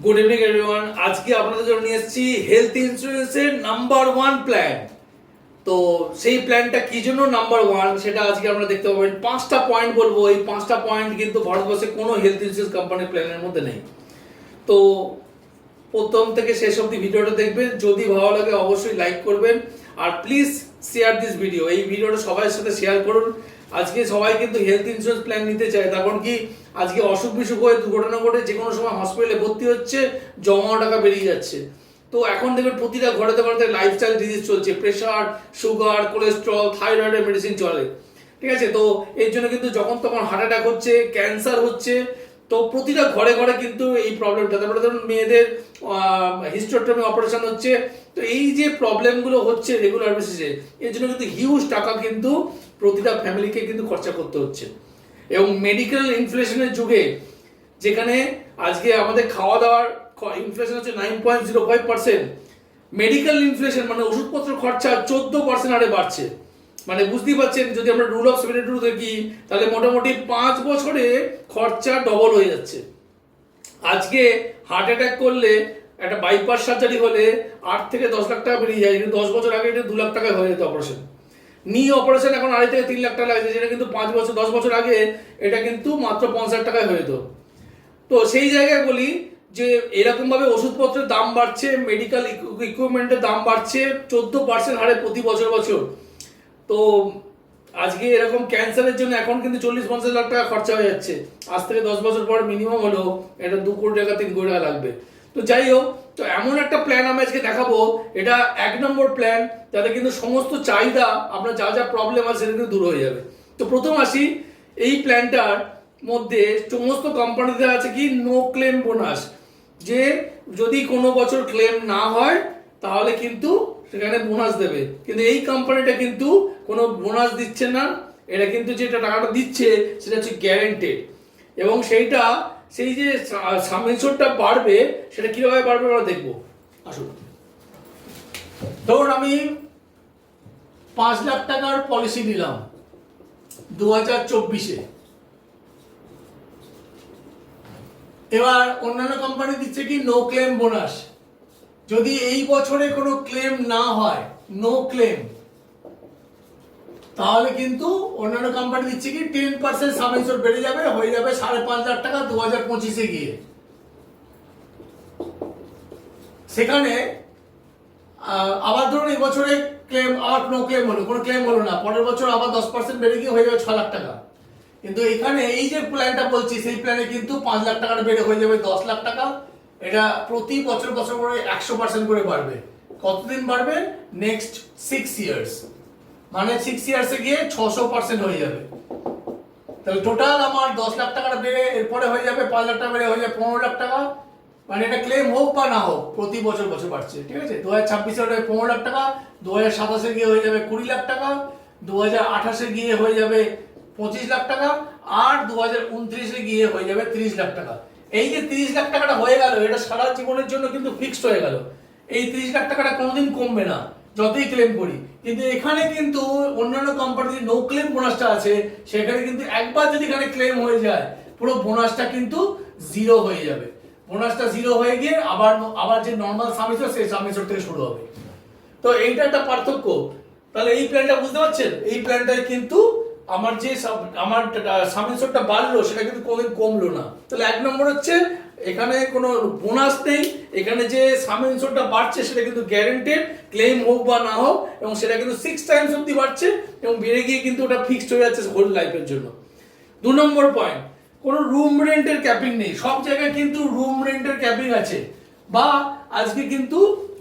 Good evening everyone. আজকে আপনাদের জন্য নিয়ে এসেছি হেলথ ইন্স্যুরেন্সের নাম্বার ওয়ান প্ল্যান। তো সেই প্ল্যানটা কি জন্য নাম্বার ওয়ান সেটা আজকে আমরা দেখতে পাবেন। 5টা পয়েন্ট বলবো, এই 5টা পয়েন্ট কিন্তু ভারতবর্ষে কোনো হেলথ ইন্স্যুরেন্স কোম্পানির প্ল্যানের মধ্যে নেই। তো প্রথম থেকে শেষ অবধি ভিডিওটা দেখবেন, যদি ভালো লাগে অবশ্যই লাইক করবেন আর প্লিজ শেয়ার দিস ভিডিও। এই ভিডিওটা সবার সাথে শেয়ার করুন। আজকে সবাই কিন্তু হেলথ ইন্স্যুরেন্স প্ল্যান নিতে চায়, কারণ কি আজকে অসুখ বিসুখ হয়ে দুর্ঘটনা ঘটে যে কোনো সময় হসপিটালে ভর্তি হচ্ছে, জমানো টাকা বেরিয়ে যাচ্ছে। তো এখন দেখবেন প্রতিটা ঘরেতে ঘরেতে লাইফস্টাইল ডিজিজ চলছে, প্রেশার, সুগার, কোলেস্ট্রল, থাইরয়েডের মেডিসিন চলে, ঠিক আছে। তো এর জন্য কিন্তু যখন তখন হার্ট অ্যাটাক হচ্ছে, ক্যান্সার হচ্ছে, তো প্রতিটা ঘরে ঘরে কিন্তু এই প্রবলেমটা। তারপরে ধরুন মেয়েদের হিস্টোটমি অপারেশন হচ্ছে। তো এই যে প্রবলেমগুলো হচ্ছে রেগুলার বেসিসে, এর জন্য কিন্তু হিউজ টাকা কিন্তু প্রতিটা ফ্যামিলিকে কিন্তু খরচা করতে হচ্ছে। এবং মেডিকেল ইনফ্লেশনের যুগে, যেখানে আজকে আমাদের খাওয়া দাওয়ার ইনফ্লেশন হচ্ছে 9.05%, মেডিকেল ইনফ্লেশন মানে ওষুধপত্র খরচা 14% হারে বাড়ছে। মানে বুঝতেই পারছেন, যদি আমরা রুল অফ 72 দেখি তাহলে মোটামুটি 5 বছরে খরচা ডবল হয়ে যাচ্ছে। আজকে হার্ট অ্যাটাক করলে, একটা বাইপাস সার্জারি হলে 8 থেকে 10 লাখ টাকা বেরিয়ে যায়, কিন্তু 10 বছর আগে এটা 2 লাখ টাকায় হয়ে যেত অপারেশন। নি অপারেশন এখন 2.5 থেকে 3 লাখ টাকা লাগছে, যেটা কিন্তু 10 বছর আগে এটা কিন্তু মাত্র 50 টাকায় হয়ে যেত। তো সেই জায়গায় বলি যে এরকম ভাবে ওষুধপত্রের দাম বাড়ছে, মেডিকেল ইকুইপমেন্টের দাম বাড়ছে 14% হারে প্রতি বছর। তো আজকে এরকম ক্যান্সারের জন্য এখন কিন্তু 40-50 লাখ টাকা খরচা হয়ে যাচ্ছে। আজ থেকে 10 বছর পর মিনিমাম হলো এটা 2 কোটি টাকা 3 কোটি টাকা লাগবে। তো যাই হোক, তো এমন একটা প্ল্যান আমি আজকে দেখাবো, এটা 1 নম্বর প্ল্যান, যাতে কিন্তু সমস্ত চাহিদা আপনার যা যা প্রবলেম আছে সেটা কিন্তু দূর হয়ে যাবে। তো প্রথম আসি, এই প্ল্যানটার মধ্যে সমস্ত কোম্পানিতে আছে কি নো ক্লেম বোনাস, যে যদি কোনো বছর ক্লেম না হয় তাহলে কিন্তু সেখানে বোনাস দেবে। কিন্তু এই কোম্পানিটা কিন্তু কোনো বোনাস দিচ্ছে না, এটা কিন্তু যেটা টাকাটা দিচ্ছে সেটা হচ্ছে গ্যারেন্টেড। এবং সেইটা সেই যে সামেশনটা বাড়বে, সেটা কিভাবে বাড়বে আমরা দেখবো। আসুন, ধরুন আমি 5 লাখ টাকার পলিসি নিলাম 2024-এ। এবার অন্যান্য কোম্পানি দিচ্ছে কি নো ক্লেম বোনাস, যদি এই বছরে কোনো ক্লেম না হয়, নো ক্লেম, তাহলে কিন্তু অন্যান্য কোম্পানি দিচ্ছে কি 10% সাম ইনসিওর বেড়ে যাবে, হয়ে যাবে 5.5 লাখ টাকা 2025-এ গিয়ে। সেখানে আবার ধরুন এই বছরে ক্লেম, আবার নো ক্লেম হলো, কোনো ক্লেম হলো না, পরের বছর আবার 10% বেড়ে গিয়ে হয়ে যাবে 6 লাখ টাকা। কিন্তু এখানে এই যে প্ল্যানটা বলছি, সেই প্ল্যানে কিন্তু 5 লাখ টাকাটা বেড়ে হয়ে যাবে 10 লাখ টাকা। এটা প্রতি বছর করে 100% করে বাড়বে। কতদিন বাড়বে? নেক্সট 6 ইয়ার্স, মানে 6 ইয়ার্সে গিয়ে 600% হয়ে যাবে। তাহলে টোটাল আমার 10 লাখ টাকাটা বেড়ে এরপরে হয়ে যাবে 5 লাখ টাকা বেড়ে হয়ে যাবে 15 লাখ টাকা। মানে এটা ক্লেম হোক বা না হোক প্রতি বছর বাড়ছে, ঠিক আছে। 2026-এ হয়ে 15 লাখ টাকা, 2027-এ গিয়ে হয়ে যাবে 20 লাখ টাকা, 2028-এ গিয়ে হয়ে যাবে 25 লাখ টাকা, আর 2029-এ গিয়ে হয়ে যাবে 30 লাখ টাকা। এই যে 30 লাখ টাকাটা হয়ে গেল, এটা সারা জীবনের জন্য কিন্তু ফিক্সড হয়ে গেল। এই 30 লাখ টাকাটা কোনোদিন কমবে না যতই ক্লেম করি। কিন্তু এখানে কিন্তু অন্যান্য কোম্পানির নো ক্লেম বোনাসটা আছে, সেখানে কিন্তু একবার যদি এখানে ক্লেম হয়ে যায়, পুরো বোনাসটা কিন্তু জিরো হয়ে যাবে। বোনাসটা জিরো হয়ে গিয়ে আবার যে নর্মাল সামেশন, সেই সামেশন থেকে শুরু হবে। তো এইটা একটা পার্থক্য। তাহলে এই প্ল্যানটা বুঝতে পারছেন, এই প্ল্যানটাই কিন্তু আমার যে আমার সামেশনটা বাড়লো, সেটা কিন্তু কোনোদিন কমলো না। তাহলে 1 নম্বর হচ্ছে এখানে কোনো বোনাস নেই, এখানে যে সামেশনটা বাড়ছে সেটা কিন্তু গ্যারেন্টেড, ক্লেম হোক বা না হোক, এবং সেটা কিন্তু 6 টাইমস অবধি বাড়ছে এবং বেড়ে গিয়ে কিন্তু ওটা ফিক্সড হয়ে যাচ্ছে হোল লাইফের জন্য। 2 নম্বর পয়েন্ট, কোনো রুম রেন্টের ক্যাপিং নেই। সব জায়গায় কিন্তু রুম রেন্টের ক্যাপিং আছে, বা আজকে কিন্তু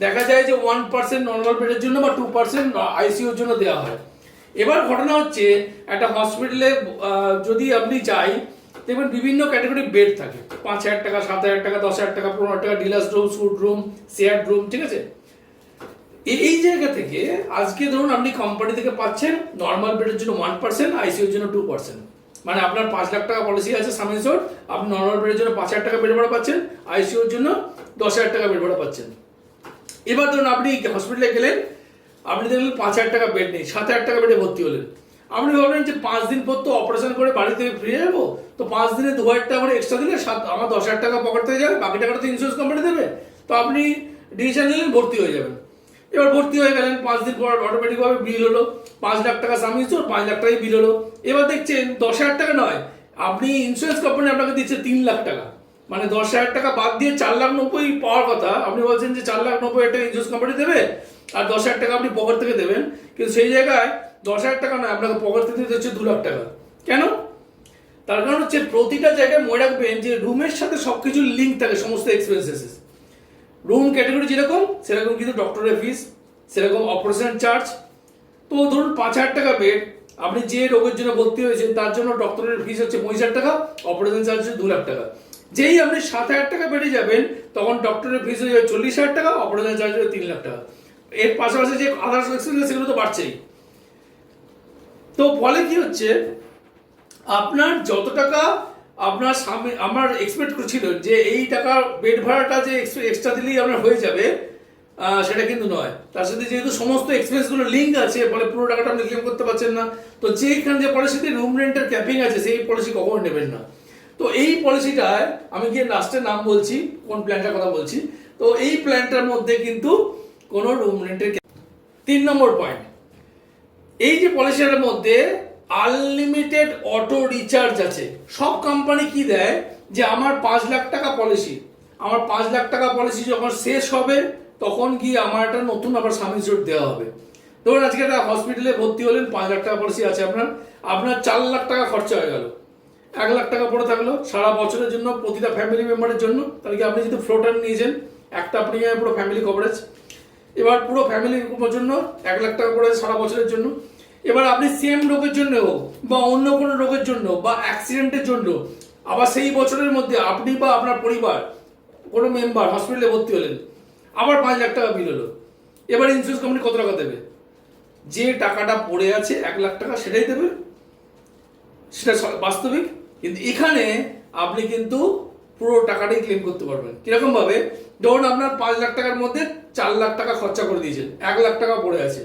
দেখা যায় যে 1% নর্মাল বেডের জন্য বা 2% আইসিইউর জন্য দেওয়া হয়। এবার ঘটনা হচ্ছে, একটা হসপিটালে যদি আপনি যাই, দেখবেন বিভিন্ন ক্যাটাগরি বেড থাকে, 5,000 টাকা, 7,000 টাকা, 10,000 টাকা, 15,000 টাকা, deluxe room, sweet room, shared room, ঠিক আছে। এই জায়গা থেকে আজকে ধরুন আপনি কোম্পানি থেকে পাচ্ছেন নর্মাল বেডের জন্য 1%, আইসিইউর জন্য 2%। মানে আপনার 5 লাখ টাকা পলিসি আছে সাম ইনসিওর, আপনি নর্মাল বেডের জন্য 5,000 টাকা বেড ভাড়া পাচ্ছেন, আইসিইউর জন্য 10,000 টাকা বেড ভাড়া পাচ্ছেন। এবার ধরুন আপনি হসপিটালে গেলেন, আপনি দেখলেন 5,000 টাকা বেড নেই, 7,000 টাকা বেডে ভর্তি হলেন। আপনি ভাবলেন যে 5 দিন পর তো অপারেশন করে বাড়ি থেকে ফিরে যাবো, তো 5 দিনে 2,000 টাকা করে এক্সট্রা দিলে আমার 10,000 টাকা পকেট থেকে যাবে, বাকি টাকাটা তো ইন্স্যুরেন্স কোম্পানি দেবে। তো আপনি ডিসিশন নিলেন ভর্তি হয়ে যাবেন। এবার ভর্তি হয়ে গেলেন, 5 দিন পর অটোমেটিকভাবে বিল হলো 5 লাখ টাকা, সাম ইন্স্যুর 5 লাখ টাকাই বিল হলো। এবার দেখছেন 10,000 টাকা নয়, আপনি ইন্স্যুরেন্স কোম্পানি আপনাকে দিচ্ছে 3 লাখ টাকা, মানে 10,000 টাকা বাদ দিয়ে 4,90,000 পাওয়ার কথা। আপনি বলছেন যে 4,90,000 টাকা ইন্স্যুরেন্স কোম্পানি দেবে আর 10,000 টাকা আপনি পকেট থেকে দেবেন, কিন্তু সেই জায়গায় 10,000 টাকা নয়, আপনাকে পকেট থেকে দিতে হচ্ছে 2 লাখ টাকা। কেন? তার কারণ হচ্ছে প্রতিটা জায়গায় মনে রাখবেন যে রুমের সাথে সবকিছু লিঙ্ক থাকে, সমস্ত এক্সপেন্সেস। রুম ক্যাটাগরি যেরকম সেরকম কিন্তু ডক্টরের ফিস, সেরকম অপারেশন চার্জ। তো ধরুন 5,000 টাকা বেড, আপনি যে রোগের জন্য ভর্তি হয়েছেন তার জন্য ডক্টরের ফিস হচ্ছে 65,000 টাকা, অপারেশন চার্জ হচ্ছে 2 লাখ টাকা। যেই আপনি 7,000 টাকা বেড়ে যাবেন তখন ডক্টরের ফিস হয়ে যাবে 40,000 টাকা, অপারেশন চার্জ হবে 3 লাখ টাকা। এর পাশাপাশি যে আদার্স এক্সপেন্স সেগুলো তো বাড়ছেই। তো ফলে কি হচ্ছে, আপনার যত টাকা আপনার সামনে আমার এক্সপেক্ট করছিল যে এই টাকা বেড ভাড়াটা যে এক্সট্রা দিলেই আপনার হয়ে যাবে, সেটা কিন্তু নয়। তার সাথে যেহেতু সমস্ত এক্সপেন্সগুলো লিঙ্ক আছে, ফলে পুরো টাকাটা আপনি ক্লেম করতে পারছেন না। তো যেখানে যে পলিসিতে রুম রেন্টের ক্যাপিং আছে সেই পলিসি কখনো নেবেন না। তো এই পলিসিটায় আমি গিয়ে লাস্টের নাম বলছি, কোন প্ল্যানটার কথা বলছি। তো এই প্ল্যানটার মধ্যে কিন্তু কোনো রুম রেন্টের 3 নম্বর পয়েন্ট, এই যে পলিসিটার মধ্যে আনলিমিটেড অটো রিচার্জ আছে। সব কোম্পানি কি দেয় যে আমার 5 লাখ টাকা পলিসি, আমার 5 লাখ টাকা পলিসি যখন শেষ হবে তখন গিয়ে আমার একটা নতুন আবার সাম ইন্স্যুর দেওয়া হবে। ধরুন আজকে একটা হসপিটালে ভর্তি হলেন, 5 লাখ টাকা পলিসি আছে আপনার, আপনার 4 লাখ টাকা খরচা হয়ে গেল, 1 লাখ টাকা পড়ে থাকলো সারা বছরের জন্য প্রতিটা ফ্যামিলি মেম্বারের জন্য। তাহলে কি আপনি যদি ফ্লোটার নিয়েছেন, একটা প্রিমিয়াম পুরো ফ্যামিলি কভারেজ, এবার পুরো ফ্যামিলির জন্য 1 লাখ টাকা পড়ে সারা বছরের জন্য। এবার আপনি সেম রোগের জন্য বা অন্য কোনো রোগের জন্য বা অ্যাক্সিডেন্টের জন্য আবার সেই বছরের মধ্যে আপনি বা আপনার পরিবার কোনো মেম্বার হসপিটালে ভর্তি হলেন, আবার 5 লাখ টাকা বিল হলো। এবার ইন্স্যুরেন্স কোম্পানি কত টাকা দেবে? যে টাকাটা পড়ে আছে 1 লাখ টাকা সেটাই দেবে, সেটা বাস্তবিক। কিন্তু এখানে আপনি কিন্তু পুরো টাকাটাই ক্লেম করতে পারবেন। কিরকম ভাবে? ধরুন আপনার 5 লাখ টাকার মধ্যে 4 লাখ টাকা খরচা করে দিয়েছেন, 1 লাখ টাকা পড়ে আছে,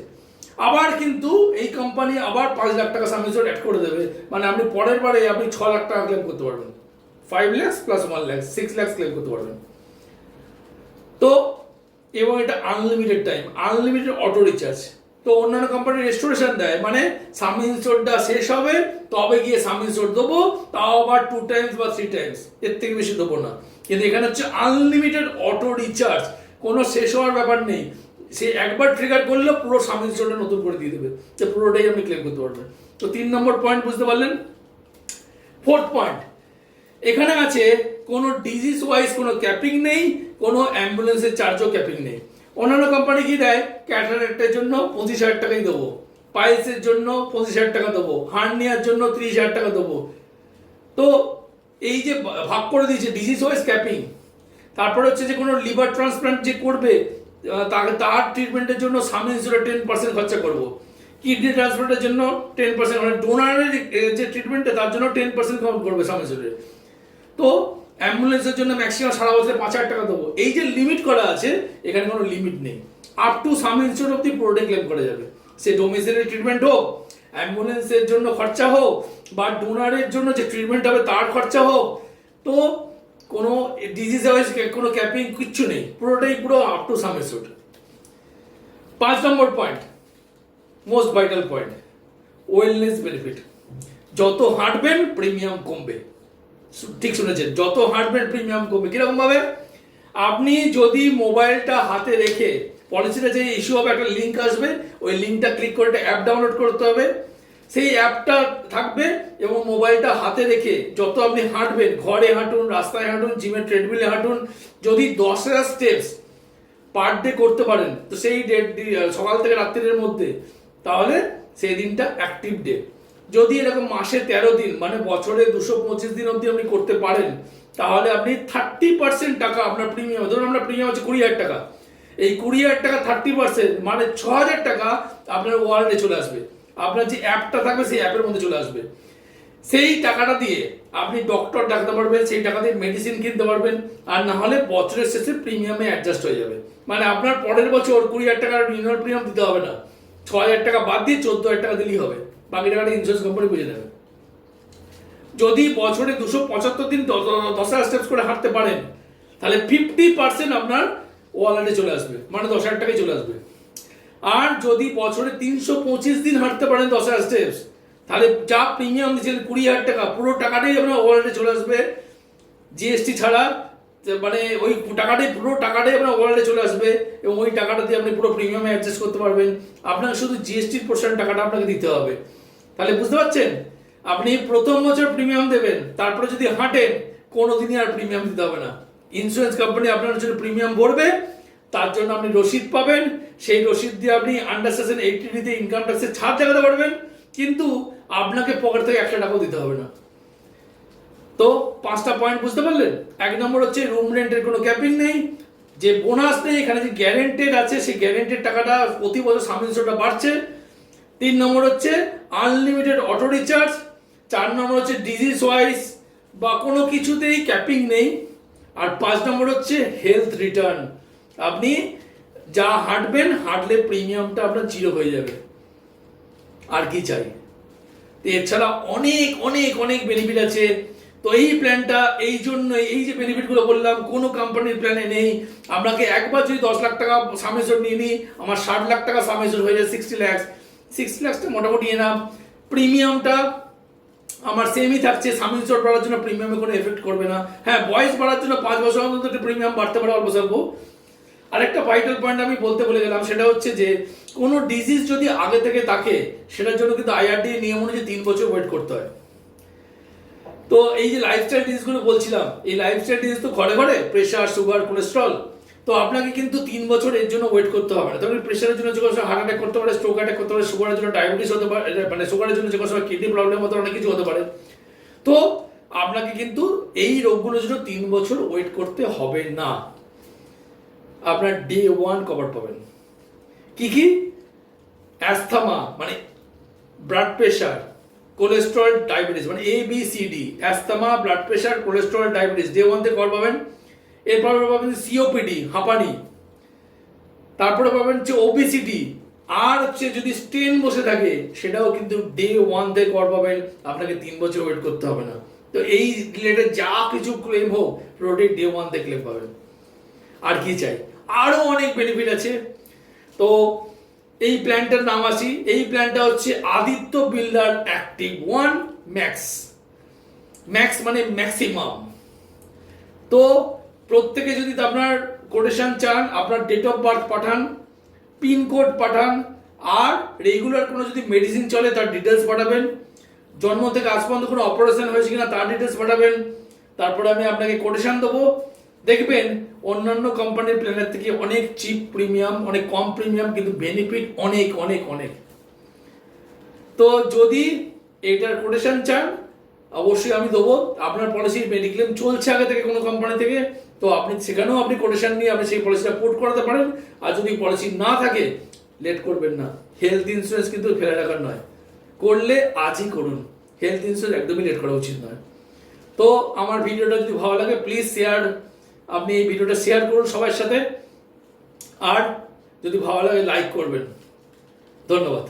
আবার কিন্তু এই কোম্পানি আবার 5 লাখ টাকা সাম ইন্স্যুর অ্যাড করে দেবে, মানে আপনি পরের বারে আপনি 6 লাখ টাকা ক্লেম করতে পারবেন, 5 লাখ প্লাস 1 লাখ 6 লাখ ক্লেম করতে পারবেন। তো এবং এটা unlimited time, unlimited auto recharge. তো অন্যান্য কোম্পানি রেস্টোরেশন দেয়, মানে সাম ইন্স্যুরটা শেষ হবে তবে গিয়ে সাম ইন্স্যুর দেবো, তাও আবার 2 টাইমস বা 3 টাইমস, এর থেকে বেশি দেবো না। কিন্তু এখানে হচ্ছে আনলিমিটেড অটো রিচার্জ, কোনো শেষ হওয়ার ব্যাপার নেই। সে একবার ট্রিগার করলে পুরো সাম ইন্স্যুরটা নতুন করে দিয়ে দেবে, যে পুরোটাই আপনি ক্লেম করতে পারবেন। তো 3 নম্বর পয়েন্ট বুঝতে পারলেন। 4th পয়েন্ট, এখানে আছে কোনো ডিজিজ ওয়াইজ কোনো ক্যাপিং নেই, কোনো অ্যাম্বুলেন্সের চার্জও ক্যাপিং নেই। অন্যান্য কোম্পানি কি দেয়, ক্যাটারাক্টের জন্য 25,000 টাকাই দেবো, পাইলসের জন্য 25,000 টাকা দেবো, হার্নিয়ার জন্য 30,000 টাকা দেবো। তো এই যে ভাগ করে দিয়েছে ডিজিজ ওয়াইজ ক্যাপিং। তারপরে হচ্ছে যে কোনো লিভার ট্রান্সপ্লান্ট যে করবে তার ট্রিটমেন্টের জন্য সাম ইন্স্যুরে 10% খরচা করবো, কিডনি ট্রান্সপ্লান্টের জন্য 10%, মানে ডোনারের যে ট্রিটমেন্টে তার জন্য 10% কাউন্ট করবে সাম ইন্স্যুরে। তো অ্যাম্বুলেন্সের জন্য ম্যাক্সিমাম সারা বছরে 5,000 টাকা দেবো। এই যে লিমিট করা আছে, এখানে কোনো লিমিট নেই, আপ টু সাম ইন্স্যুর অব্দি পুরোটাই ক্লেম করা যাবে। সে ডোমিসাইলারি ট্রিটমেন্ট হোক, অ্যাম্বুলেন্সের জন্য খরচা হোক, বা ডোনারের জন্য যে ট্রিটমেন্ট হবে তার খরচা হোক। তো কোনো ডিজিজ ওয়াইজ কোনো ক্যাপিং কিচ্ছু নেই, পুরোটাই পুরো আপ টু সাম ইন্স্যুর। 5 নম্বর point, most vital point, wellness benefit. যত হাঁটবেন প্রিমিয়াম কমবে। ঠিক শুনেছেন, যত হাঁটবেন প্রিমিয়াম কমবে। কিরকম ভাবে? আপনি যদি মোবাইলটা হাতে রেখে, পলিসিটা যে ইস্যু হবে একটা লিঙ্ক আসবে, ওই লিঙ্কটা ক্লিক করে একটা অ্যাপ ডাউনলোড করতে হবে, সেই অ্যাপটা থাকবে এবং মোবাইলটা হাতে রেখে যত আপনি হাঁটবেন, ঘরে হাঁটুন, রাস্তায় হাঁটুন, জিমের ট্রেডমিলে হাঁটুন, যদি 10,000 স্টেপস পার ডে করতে পারেন, তো সেই সকাল থেকে রাত্রির মধ্যে, তাহলে সেই দিনটা অ্যাক্টিভ ডে। যদি এরকম মাসে 13 দিন, মানে বছরে 225 দিন অবধি আপনি করতে পারেন, তাহলে আপনি 30% টাকা আপনার প্রিমিয়াম, ধরুন আপনার প্রিমিয়াম হচ্ছে 20,000 টাকা, এই 20,000 টাকা 30% মানে 6,000 টাকা আপনার ওয়ালেটে চলে আসবে। আপনার যে অ্যাপটা থাকবে সেই অ্যাপের মধ্যে চলে আসবে। সেই টাকাটা দিয়ে আপনি ডক্টর ডাকতে পারবেন, সেই টাকা দিয়ে মেডিসিন কিনতে পারবেন, আর না হলে বছরের শেষে প্রিমিয়ামে অ্যাডজাস্ট হয়ে যাবে। মানে আপনার পরের বছর 20,000 টাকার রিনিউয়াল প্রিমিয়াম দিতে হবে না, 6,000 টাকা বাদ দিয়ে 14,000 টাকা দিলেই হবে। বাকি টাকাটা ইন্স্যুরেন্স কোম্পানি বুঝে নেবে। যদি বছরে 275 দিন 10,000 স্টেপস করে হাঁটতে পারেন তাহলে 50% আপনার ওয়ালেটে চলে আসবে, মানে 10,000 টাকায় চলে আসবে। আর যদি বছরে 325 দিন হাঁটতে পারেন 10,000 স্টেপস, তাহলে যা প্রিমিয়াম দিচ্ছেন 20,000 টাকা, পুরো টাকাটাই আপনার ওয়ালেটে চলে আসবে জিএসটি ছাড়া। মানে ওই টাকাটাই, পুরো টাকাটাই আপনার ওয়ালেটে চলে আসবে এবং ওই টাকাটা দিয়ে আপনি পুরো প্রিমিয়ামে অ্যাডজাস্ট করতে পারবেন। আপনাকে শুধু জিএসটির পোর্শন টাকাটা আপনাকে দিতে হবে। তাহলে বুঝতে পারছেন, আপনি প্রথম বছর প্রিমিয়াম দেবেন, তারপরে যদি হাঁটেন কোনোদিনই আর প্রিমিয়াম দিতে হবে না। ইন্স্যুরেন্স কোম্পানি আপনার জন্য প্রিমিয়াম ভরবে, তার জন্য আপনি রসিদ পাবেন, সেই রসিদ দিয়ে আপনি আন্ডার সেকশন 80 ইনকাম ট্যাক্সের ছাড় দেখাতে পারবেন, কিন্তু আপনাকে পকেট থেকে 1 টাকাও দিতে হবে না। তো 5টা পয়েন্ট বুঝতে পারলেন। 1 নম্বর হচ্ছে রুম রেন্টের কোনো ক্যাপিং নেই, যে বোনাস নেই, এখানে যে গ্যারেন্টেড আছে সেই গ্যারেন্টেড টাকাটা প্রতি বছর সাবস্ক্রিপশনটা বাড়ছে। 3 নম্বর হচ্ছে আনলিমিটেড অটো রিচার্জ। 4 নম্বর হচ্ছে ডিজিজ ওয়াইজ বা কোনো কিছুতেই ক্যাপিং নেই। আর 5 নম্বর হচ্ছে হেলথ রিটার্ন। আপনি যা হাঁটবেন, হাঁটলে প্রিমিয়ামটা আপনার জিরো হয়ে যাবে। আর কি চাই? এছাড়া অনেক অনেক অনেক বেনিফিট আছে। তো এই প্ল্যানটা এই জন্য, এই যে বেনিফিটগুলো বললাম, কোনো কোম্পানির প্ল্যানে নেই। আপনাকে একবার যদি 10 লাখ টাকা সামেশন নিয়ে নিই, আমার 60 লাখ টাকা সামেশন হয়ে যায় 60 লাখ। 60 লাখটা মোটামুটি এনাফ। প্রিমিয়ামটা আমার সেমই থাকছে, সামেশন বাড়ার জন্য প্রিমিয়ামে কোনো এফেক্ট করবে না। হ্যাঁ, বয়স বাড়ার জন্য 5 বছর অন্তত একটা প্রিমিয়াম বাড়তে পারে অল্প স্বল্প। আরেকটা ভাইটাল পয়েন্ট আমি বলতে ভুলে গেলাম, সেটা হচ্ছে যে কোনো ডিজিজ যদি আগে থেকে থাকে, সেটার জন্য কিন্তু আইআরডি নিয়ম অনুযায়ী 3 বছর ওয়েট করতে হয়। তো এই যে লাইফস্টাইল ডিজিজগুলো বলছিলাম, এই লাইফস্টাইল ডিজিজ তো ঘরে ঘরে, প্রেশার, সুগার, কোলেস্ট্রল। তো আপনাকে কিন্তু 3 বছর এর জন্য ওয়েট করতে হবে না। তবে প্রেশারের জন্য যে কোনো হার্ট অ্যাটাক করতে পারে, স্ট্রোক অ্যাটাক করতে পারে, সুগারের জন্য ডায়াবেটিস হতে পারে, মানে সুগারের জন্য যে কোনো কিডনি প্রবলেম হতে অনেক কিছু হতে পারে। তো আপনাকে কিন্তু এই রোগগুলোর জন্য 3 বছর ওয়েট করতে হবে না। আপনার ডে 1 কভার পাবেন। কি কি? অ্যাস্থমা মানে ব্লাড প্রেশার, কোলেস্ট্রল, ডায়াবেটিস, মানে ABCD, asthma, blood pressure, cholesterol, diabetes day 1 তে কভার পাবেন। এরপর পাবেন সিওপিডি, হাঁপানি। তারপরে পাবেন হচ্ছে ওবেসিটি, আর হচ্ছে যদি স্টেন বসে থাকে সেটাও কিন্তু ডে 1 তে কভার পাবেন। আপনাকে 3 বছর ওয়েট করতে হবে না। তো এই রিলেটেড যা কিছু ক্লেম হোক, পুরোটাই ডে 1 তে ক্লেম পাবেন। আর কি চাই? আরো অনেক বেনিফিট আছে। তো এই প্ল্যানটার নাম আসি, এই প্ল্যানটা হচ্ছে Aditya builder active 1 max. Max মানে ম্যাক্সিমাম। তো প্রত্যেকে যদি আপনার কোটেশন চান, আপনার ডেট অফ বার্থ পাঠান, পিনকোড পাঠান, আর রেগুলার কোনো যদি মেডিসিন চলে তার ডিটেলস পাঠাবেন, জন্ম থেকে আজ পর্যন্ত কোনো অপারেশন হয়েছে কিনা তার ডিটেলস পাঠাবেন। তারপরে আমি আপনাকে কোটেশন দেবো। দেখবেন অন্যান্য কোম্পানির প্ল্যানের থেকে অনেক চিপ প্রিমিয়াম, অনেক কম প্রিমিয়াম, কিন্তু বেনিফিট অনেক অনেক অনেক। তো যদি এটার কোটেশন চান অবশ্যই আমি দেবো। আপনার পলিসির মেডিক্লেম চলছে আগে থেকে কোনো কোম্পানি থেকে, তো আপনি সেখানেও আপনি কোটেশন নিয়ে আপনি সেই পলিসিটা পোর্ট করাতে পারেন। আর যদি পলিসি না থাকে, লেট করবেন না। হেলথ ইন্স্যুরেন্স কিন্তু ফেলে রাখার নয়, করলে আজই করুন। হেলথ ইন্স্যুরেন্স একদমই লেট করা উচিত নয়। তো আমার ভিডিওটা যদি ভালো লাগে প্লিজ শেয়ার, আপনি এই ভিডিওটা শেয়ার করুন সবার সাথে, আর যদি ভালো লাগে লাইক করবেন। ধন্যবাদ।